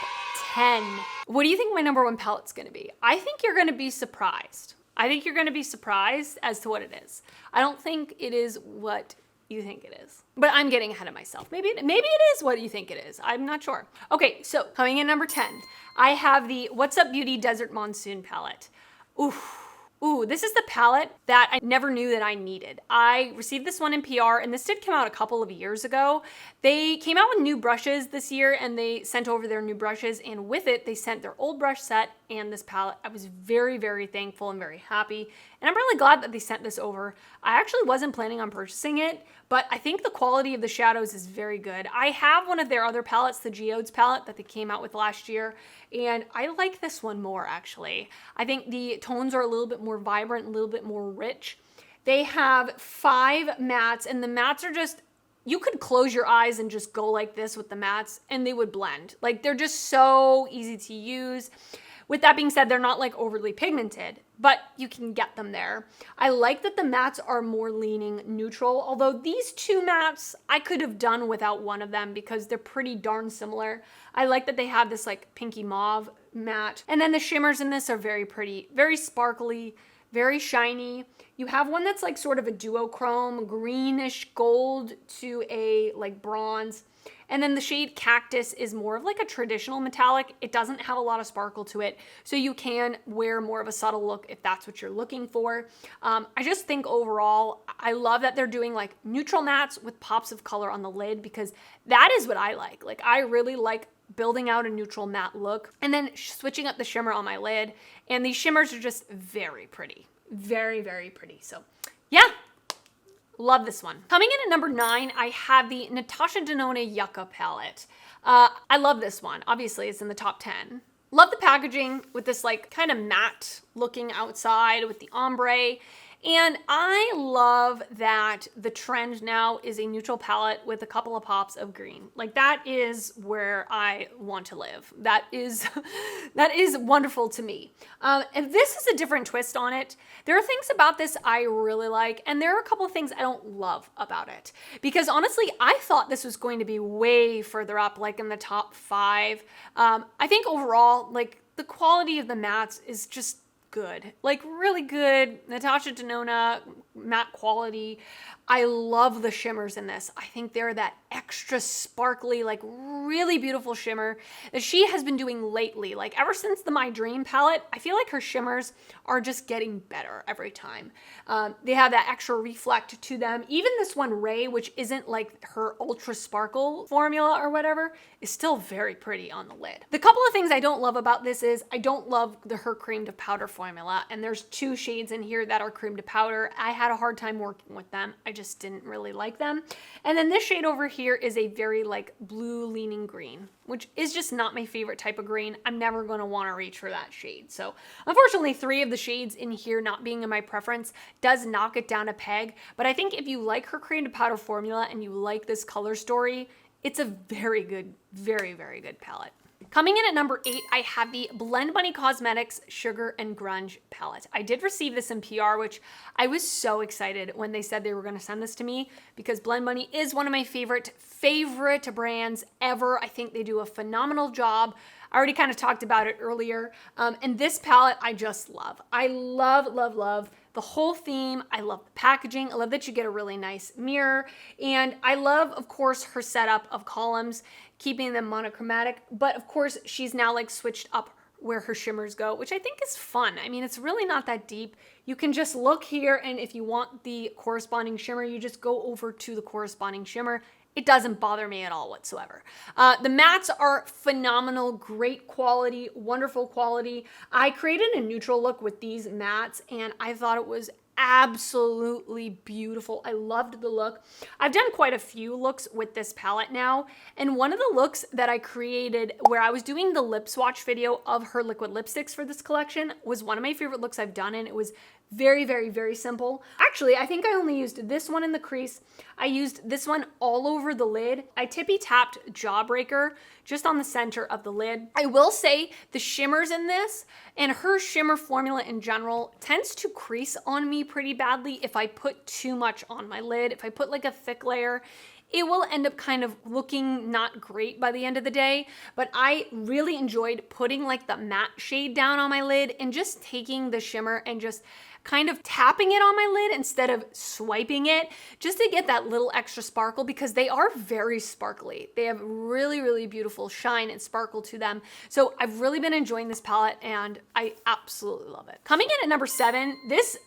10. What do you think my number one palette's gonna be? I think you're gonna be surprised. I think you're gonna be surprised as to what it is. I don't think it is what you think it is, but I'm getting ahead of myself. Maybe it is what you think it is. I'm not sure. Okay, so coming in number 10, I have the What's Up Beauty Desert Monsoon palette. Ooh, this is the palette that I never knew that I needed. I received this one in PR, and this did come out a couple of years ago. They came out with new brushes this year, and they sent over their new brushes, and with it, they sent their old brush set and this palette. I was very, very thankful and very happy, and I'm really glad that they sent this over. I actually wasn't planning on purchasing it, but I think the quality of the shadows is very good. I have one of their other palettes, the Geodes palette that they came out with last year, and I like this one more actually. I think the tones are a little bit more vibrant, a little bit more rich. They have 5 mattes, and the mattes are just, you could close your eyes and just go like this with the mattes and they would blend. Like, they're just so easy to use. With that being said, they're not like overly pigmented, but you can get them there. I like that the mattes are more leaning neutral, although these 2 mattes, I could have done without one of them because they're pretty darn similar. I like that they have this like pinky mauve matte. And then the shimmers in this are very pretty, very sparkly, very shiny. You have one that's like sort of a duochrome, greenish gold to a like bronze. And then the shade Cactus is more of like a traditional metallic. It doesn't have a lot of sparkle to it, so you can wear more of a subtle look if that's what you're looking for. I just think overall, I love that they're doing like neutral mattes with pops of color on the lid because that is what I like. Like, I really like building out a neutral matte look and then switching up the shimmer on my lid. And these shimmers are just very pretty, very, very pretty. So yeah. Love this one. Coming in at number 9, I have the Natasha Denona Yucca palette. I love this one. Obviously, it's in the top 10. Love the packaging with this like kind of matte looking outside with the ombre. And I love that the trend now is a neutral palette with a couple of pops of green. Like that is where I want to live. That is wonderful to me. And this is a different twist on it. There are things about this I really like, and there are a couple of things I don't love about it. Because honestly, I thought this was going to be way further up, like in the top 5. I think overall, like the quality of the mattes is just good, like really good. Natasha Denona matte quality. I love the shimmers in this. I think they're that extra sparkly, like really beautiful shimmer that she has been doing lately. Like ever since the My Dream palette, I feel like her shimmers are just getting better every time. They have that extra reflect to them. Even this one, Ray, which isn't like her ultra sparkle formula or whatever, is still very pretty on the lid. The couple of things I don't love about this is I don't love her cream to powder formula, and there's 2 shades in here that are cream to powder. I had a hard time working with them. I just didn't really like them. And then this shade over here is a very like blue leaning green, which is just not my favorite type of green. I'm never going to want to reach for that shade. So unfortunately, 3 of the shades in here not being in my preference does knock it down a peg. But I think if you like her cream to powder formula and you like this color story, it's a very good, very, very good palette. Coming in at number 8, I have the Blend Bunny Cosmetics Sugar and Grunge palette. I did receive this in PR, which I was so excited when they said they were going to send this to me, because Blend Bunny is one of my favorite brands ever. I think they do a phenomenal job. I already kind of talked about it earlier. And this palette I just love. I love, love, love the whole theme. I love the packaging. I love that you get a really nice mirror. And I love, of course, her setup of columns, keeping them monochromatic. But of course, she's now like switched up where her shimmers go, which I think is fun. I mean, it's really not that deep. You can just look here, and if you want the corresponding shimmer, you just go over to the corresponding shimmer. It doesn't bother me at all whatsoever. The mattes are phenomenal, great quality, wonderful quality. I created a neutral look with these mattes, and I thought it was absolutely beautiful. I loved the look. I've done quite a few looks with this palette now, and one of the looks that I created where I was doing the lip swatch video of her liquid lipsticks for this collection was one of my favorite looks I've done, and it was very, very, very simple. Actually, I think I only used this one in the crease. I used this one all over the lid. I tippy tapped Jawbreaker just on the center of the lid. I will say the shimmers in this and her shimmer formula in general tends to crease on me pretty badly if I put too much on my lid. If I put like a thick layer, it will end up kind of looking not great by the end of the day, but I really enjoyed putting like the matte shade down on my lid and just taking the shimmer and just kind of tapping it on my lid instead of swiping it, just to get that little extra sparkle, because they are very sparkly. They have really, really beautiful shine and sparkle to them. So I've really been enjoying this palette, and I absolutely love it. Coming in at number 7, this,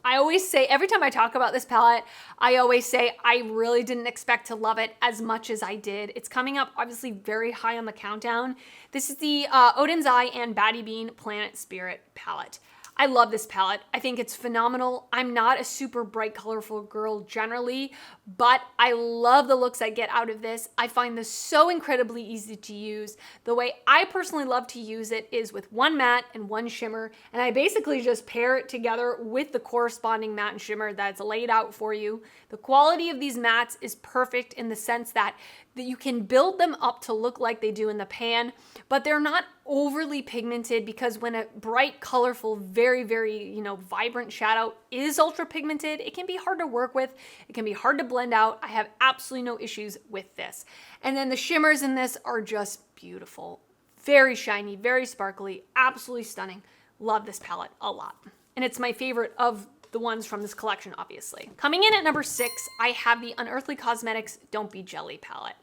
I always say, every time I talk about this palette, I always say I really didn't expect to love it as much as I did. It's coming up obviously very high on the countdown. This is the Oden's Eye and Batty Bean Planet Spirit palette. I love this palette. I think it's phenomenal. I'm not a super bright, colorful girl generally, but I love the looks I get out of this. I find this so incredibly easy to use. The way I personally love to use it is with one matte and one shimmer, and I basically just pair it together with the corresponding matte and shimmer that's laid out for you. The quality of these mattes is perfect in the sense that you can build them up to look like they do in the pan, but they're not overly pigmented, because when a bright, colorful, very, very, vibrant shadow is ultra pigmented, it can be hard to work with. It can be hard to blend out. I have absolutely no issues with this. And then the shimmers in this are just beautiful. Very shiny, very sparkly, absolutely stunning. Love this palette a lot. And it's my favorite of the ones from this collection, obviously. Coming in at number 6, I have the Unearthly Cosmetics Don't Be Jelly palette.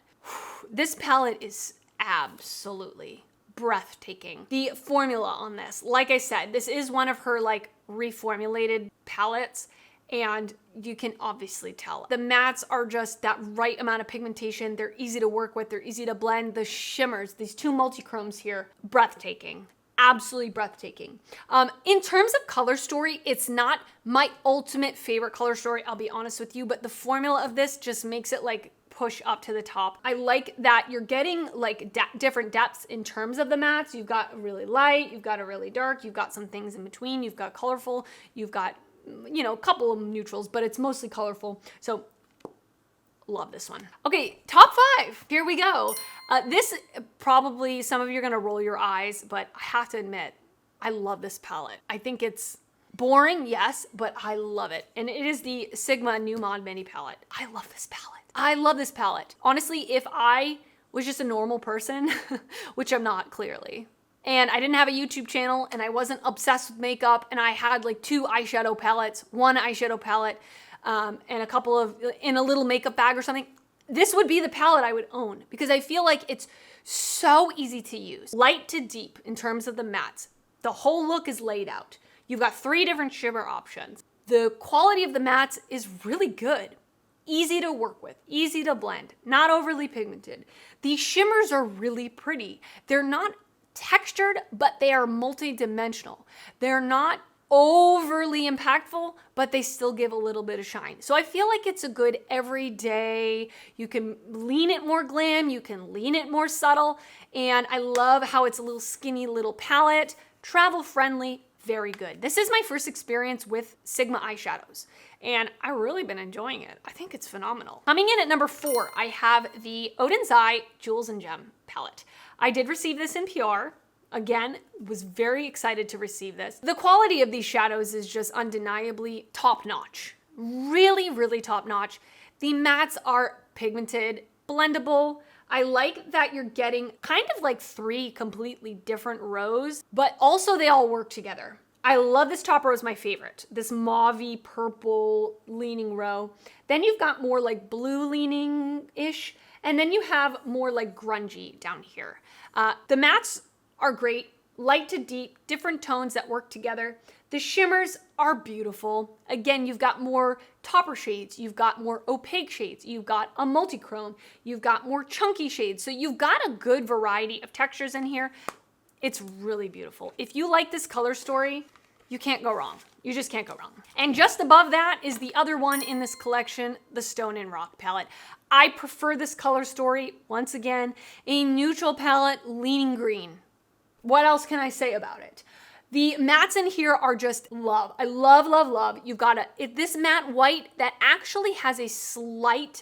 This palette is absolutely breathtaking. The formula on this, like I said, this is one of her like reformulated palettes, and you can obviously tell. The mattes are just that right amount of pigmentation. They're easy to work with. They're easy to blend. The shimmers, these 2 multi-chromes here, breathtaking. absolutely breathtaking. In terms of color story, it's not my ultimate favorite color story, I'll be honest with you, but the formula of this just makes it like push up to the top. I like that you're getting like different depths in terms of the mattes. You've got a really light, you've got a really dark, you've got some things in between, you've got colorful, you've got, you know, a couple of neutrals, but it's mostly colorful. So love this one. Okay, top 5, here we go. This probably, some of you are gonna roll your eyes, but I have to admit, I love this palette. I think it's boring, yes, but I love it. And it is the Sigma Nomad Mini palette. I love this palette. I love this palette. Honestly, if I was just a normal person, which I'm not clearly, and I didn't have a YouTube channel and I wasn't obsessed with makeup and I had like 2 eyeshadow palettes, 1 eyeshadow palette, and a couple of, in a little makeup bag or something, this would be the palette I would own because I feel like it's so easy to use. Light to deep in terms of the mattes. The whole look is laid out. You've got 3 different shimmer options. The quality of the mattes is really good. Easy to work with, easy to blend, not overly pigmented. These shimmers are really pretty. They're not textured, but they are multi-dimensional. They're not overly impactful, but they still give a little bit of shine. So I feel like it's a good everyday, you can lean it more glam, you can lean it more subtle, and I love how it's a little skinny little palette, travel friendly, very good. This is my first experience with Sigma eyeshadows, and I've really been enjoying it. I think it's phenomenal. Coming in at number 4, I have the Oden's Eye Jewels and Gem palette. I did receive this in PR. Again, was very excited to receive this. The quality of these shadows is just undeniably top-notch. Really, really top-notch. The mattes are pigmented, blendable. I like that you're getting kind of like 3 completely different rows, but also they all work together. I love this top row, is my favorite. This mauve purple leaning row. Then you've got more like blue leaning-ish, and then you have more like grungy down here. The mattes are great, light to deep, different tones that work together. The shimmers are beautiful. Again, you've got more topper shades, you've got more opaque shades, you've got a multi-chrome, you've got more chunky shades. So you've got a good variety of textures in here. It's really beautiful. If you like this color story, you can't go wrong. You just can't go wrong. And just above that is the other one in this collection, the Stone and Rock palette. I prefer this color story. Once again, a neutral palette leaning green. What else can I say about it? The mattes in here are just love. I love, love, love. You've got this matte white that actually has a slight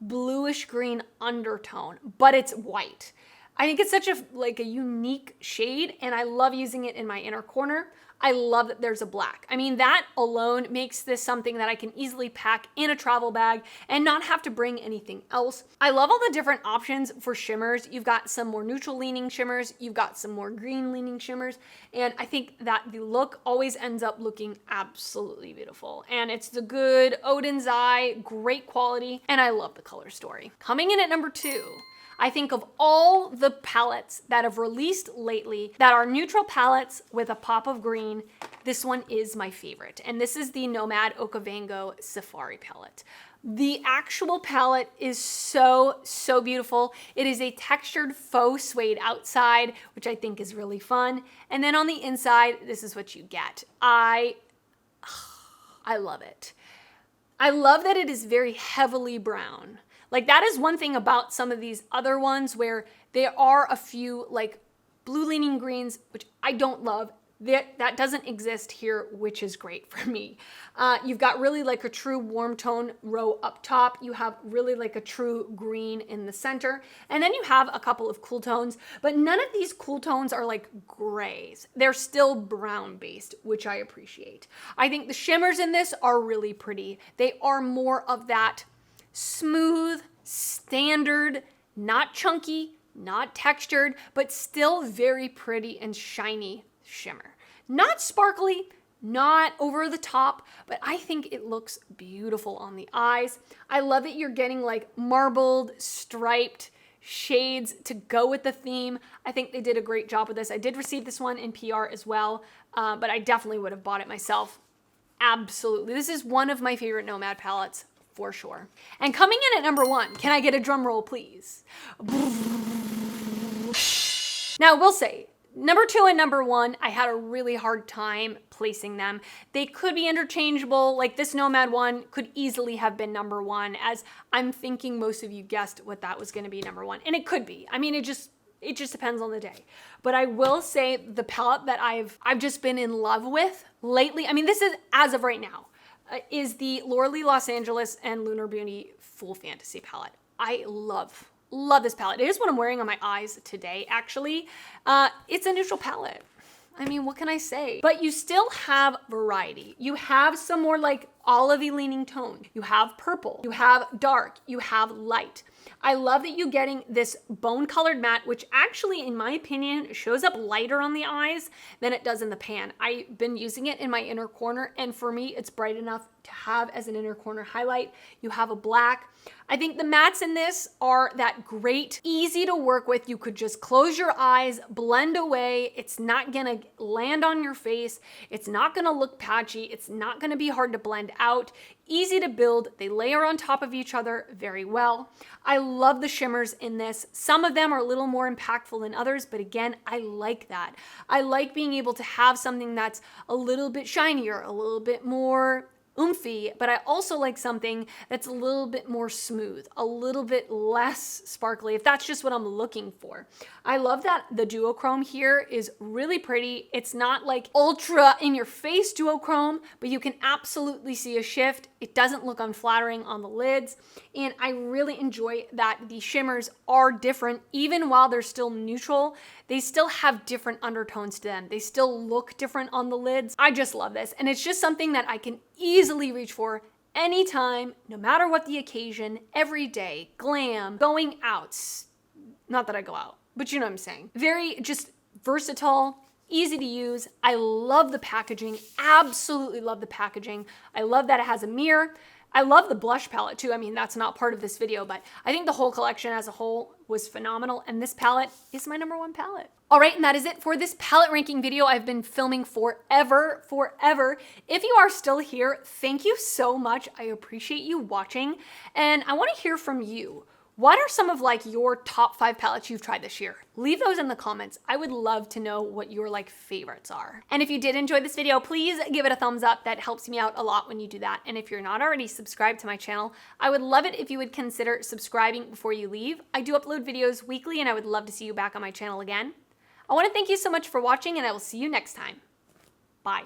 bluish green undertone, but it's white. I think it's such a unique shade, and I love using it in my inner corner. I love that there's a black. I mean, that alone makes this something that I can easily pack in a travel bag and not have to bring anything else. I love all the different options for shimmers. You've got some more neutral leaning shimmers, you've got some more green leaning shimmers, and I think that the look always ends up looking absolutely beautiful. And it's the good Oden's Eye, great quality, and I love the color story. Coming in at number 2, I think of all the palettes that have released lately that are neutral palettes with a pop of green, this one is my favorite. And this is the Nomad Okavango Safari palette. The actual palette is so, so beautiful. It is a textured faux suede outside, which I think is really fun. And then on the inside, this is what you get. I love it. I love that it is very heavily brown. Like, that is one thing about some of these other ones where there are a few like blue leaning greens, which I don't love. That doesn't exist here, which is great for me. You've got really like a true warm tone row up top. You have really like a true green in the center. And then you have a couple of cool tones, but none of these cool tones are like grays. They're still brown based, which I appreciate. I think the shimmers in this are really pretty. They are more of that smooth, standard, not chunky, not textured, but still very pretty and shiny shimmer. Not sparkly, not over the top, but I think it looks beautiful on the eyes. I love that you're getting like marbled, striped shades to go with the theme. I think they did a great job with this. I did receive this one in PR as well, but I definitely would have bought it myself. Absolutely. This is one of my favorite Nomad palettes for sure. And coming in at number 1, can I get a drum roll, please? Now, I will say, Number 2 and number 1, I had a really hard time placing them. They could be interchangeable, like this Nomad one could easily have been number 1, as I'm thinking most of you guessed what that was gonna be number 1, and it could be. I mean, it just depends on the day. But I will say the palette that I've just been in love with lately, I mean, this is as of right now, is the Lauralee Los Angeles and Lunar Beauty Full Fantasy palette. I love this palette. It is what I'm wearing on my eyes today, actually. It's a neutral palette. I mean, what can I say? But you still have variety. You have some more like olivey leaning tone. You have purple, you have dark, you have light. I love that you're getting this bone colored matte, which actually, in my opinion, shows up lighter on the eyes than it does in the pan. I've been using it in my inner corner, and for me, it's bright enough to have as an inner corner highlight. You have a black. I think the mattes in this are that great, easy to work with. You could just close your eyes, blend away. It's not gonna land on your face. It's not gonna look patchy. It's not gonna be hard to blend out. Easy to build. They layer on top of each other very well. I love the shimmers in this. Some of them are a little more impactful than others, but again, I like that. I like being able to have something that's a little bit shinier, a little bit more oomphy, but I also like something that's a little bit more smooth, a little bit less sparkly, if that's just what I'm looking for. I love that the duochrome here is really pretty. It's not like ultra in your face duochrome, but you can absolutely see a shift. It doesn't look unflattering on the lids, and I really enjoy that the shimmers are different. Even while they're still neutral, they still have different undertones to them. They still look different on the lids. I just love this, and it's just something that I can easily reach for anytime, no matter what the occasion, every day, glam, going out. Not that I go out, but you know what I'm saying. Very just versatile, easy to use. I love the packaging, absolutely love the packaging. I love that it has a mirror. I love the blush palette too. I mean, that's not part of this video, but I think the whole collection as a whole was phenomenal, and this palette is my number 1 palette. All right, and that is it for this palette ranking video I've been filming forever. If you are still here, thank you so much. I appreciate you watching, and I want to hear from you. What are some of like your top 5 palettes you've tried this year? Leave those in the comments. I would love to know what your like favorites are. And if you did enjoy this video, please give it a thumbs up. That helps me out a lot when you do that. And if you're not already subscribed to my channel, I would love it if you would consider subscribing before you leave. I do upload videos weekly, and I would love to see you back on my channel again. I want to thank you so much for watching, and I will see you next time. Bye.